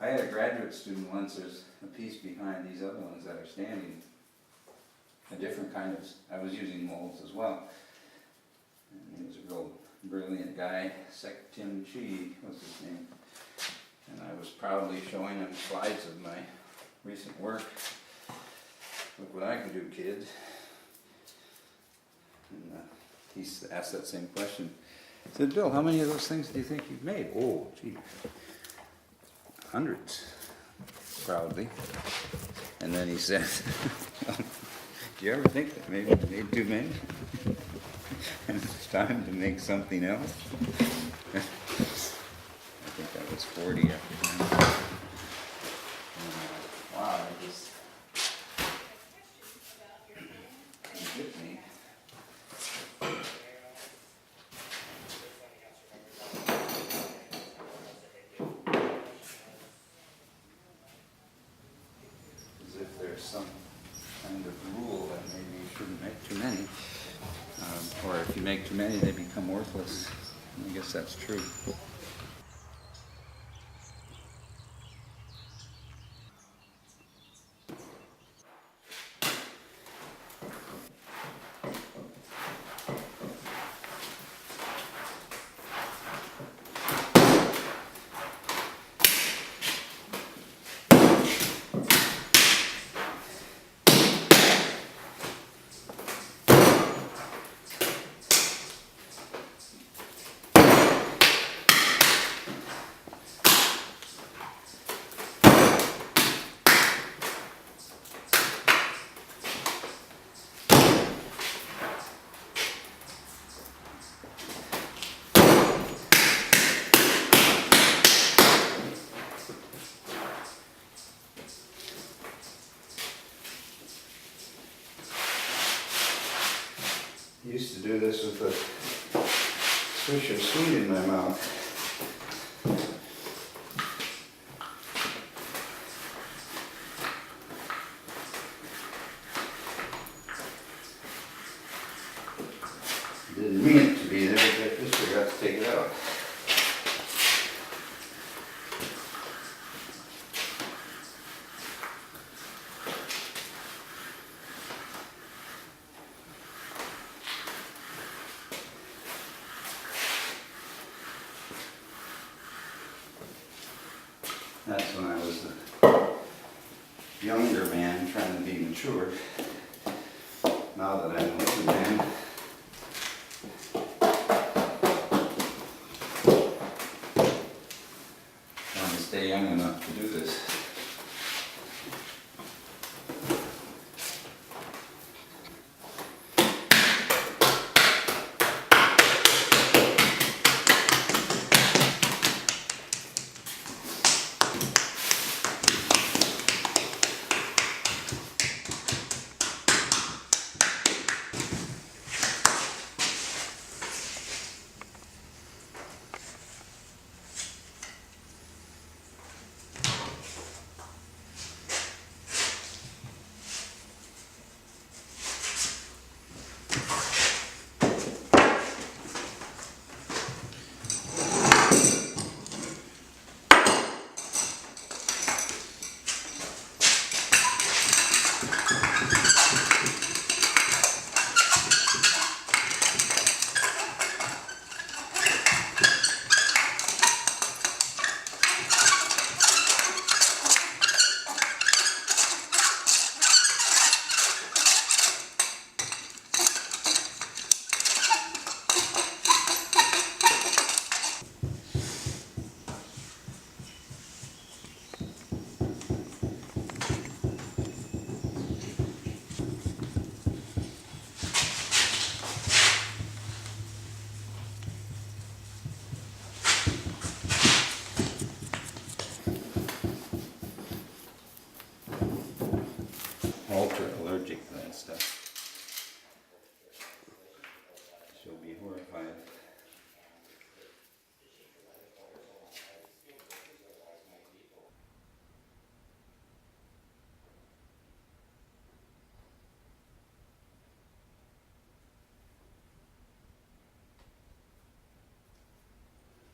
I had a graduate student once, there's a piece behind these other ones that are standing, a different kind of, I was using molds as well. And he was a real brilliant guy, Sek Tim Chi was his name. And I was proudly showing him slides of my recent work. Look what I can do, kid. And he asked that same question. I said, Bill, how many of those things do you think you've made? Oh, gee. Hundreds, proudly. And then he said, do you ever think that maybe you made too many? And it's time to make something else? I think that was 40 after that. Wow, I just hit me. Some kind of rule that maybe you shouldn't make too many, or if you make too many they become worthless. I guess that's true. I used to do this with a Swisher Sweet in my mouth. Didn't mean it to be there, but I just forgot to take it out. That's when I was a younger man trying to be mature. Now that I'm an older man, trying to stay young enough to do this. stuff. She'll be horrified.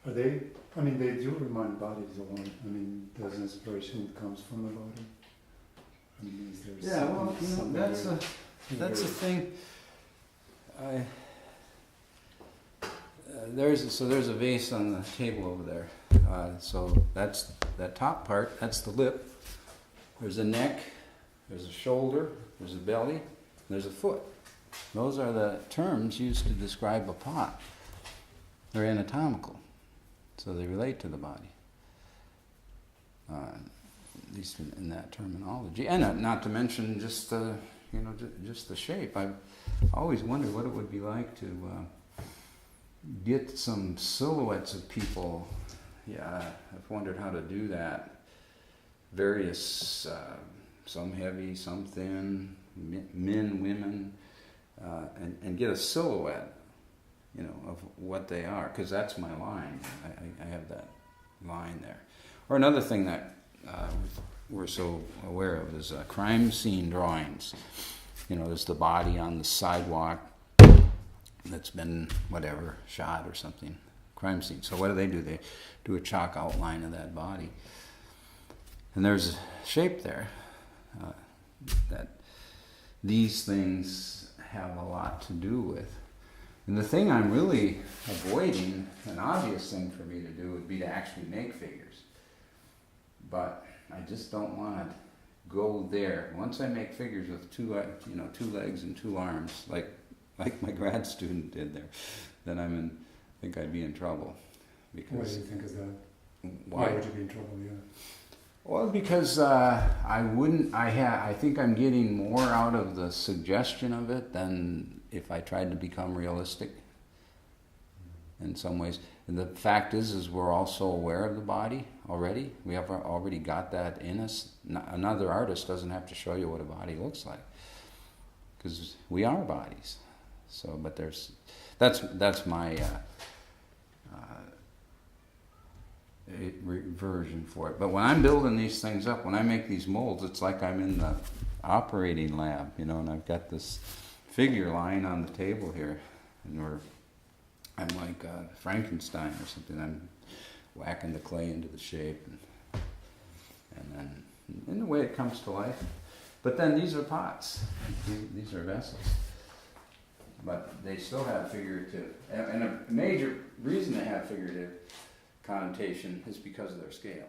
Are they, I mean, they do remind bodies a lot. I mean, there's inspiration that comes from the body. I mean, is there Yeah, well, something- you know, something that's very- that's the very- thing. There's a vase on the table over there. So that's that top part. That's the lip. There's a neck. There's a shoulder. There's a belly. And there's a foot. Those are the terms used to describe a pot. They're anatomical, so they relate to the body. At least in that terminology, and not to mention just the just the shape. I've always wondered what it would be like to get some silhouettes of people. Yeah, I've wondered how to do that. Various, some heavy, some thin, men, women, and get a silhouette, of what they are, because that's my line. I have that line there. Or another thing that we're so aware of is crime scene drawings. There's the body on the sidewalk that's been shot or something. Crime scene. So what do? They do a chalk outline of that body, and there's a shape there that these things have a lot to do with. And the thing I'm really avoiding, an obvious thing for me to do, would be to actually make figures. But I just don't want to go there. Once I make figures with two legs and two arms, like my grad student did there, then I think I'd be in trouble. Because Why do you think is that? Why would you be in trouble? Yeah. Well, because I think I'm getting more out of the suggestion of it than if I tried to become realistic in some ways. And the fact is we're also aware of the body already. We have already got that in us. Another artist doesn't have to show you what a body looks like, because we are bodies. So, but that's my version for it. But when I'm building these things up, when I make these molds, it's like I'm in the operating lab, and I've got this figure lying on the table here, and I'm like Frankenstein or something. I'm whacking the clay into the shape, and then in the way it comes to life. But then these are pots. These are vessels. But they still have figurative, and a major reason they have figurative connotation is because of their scale.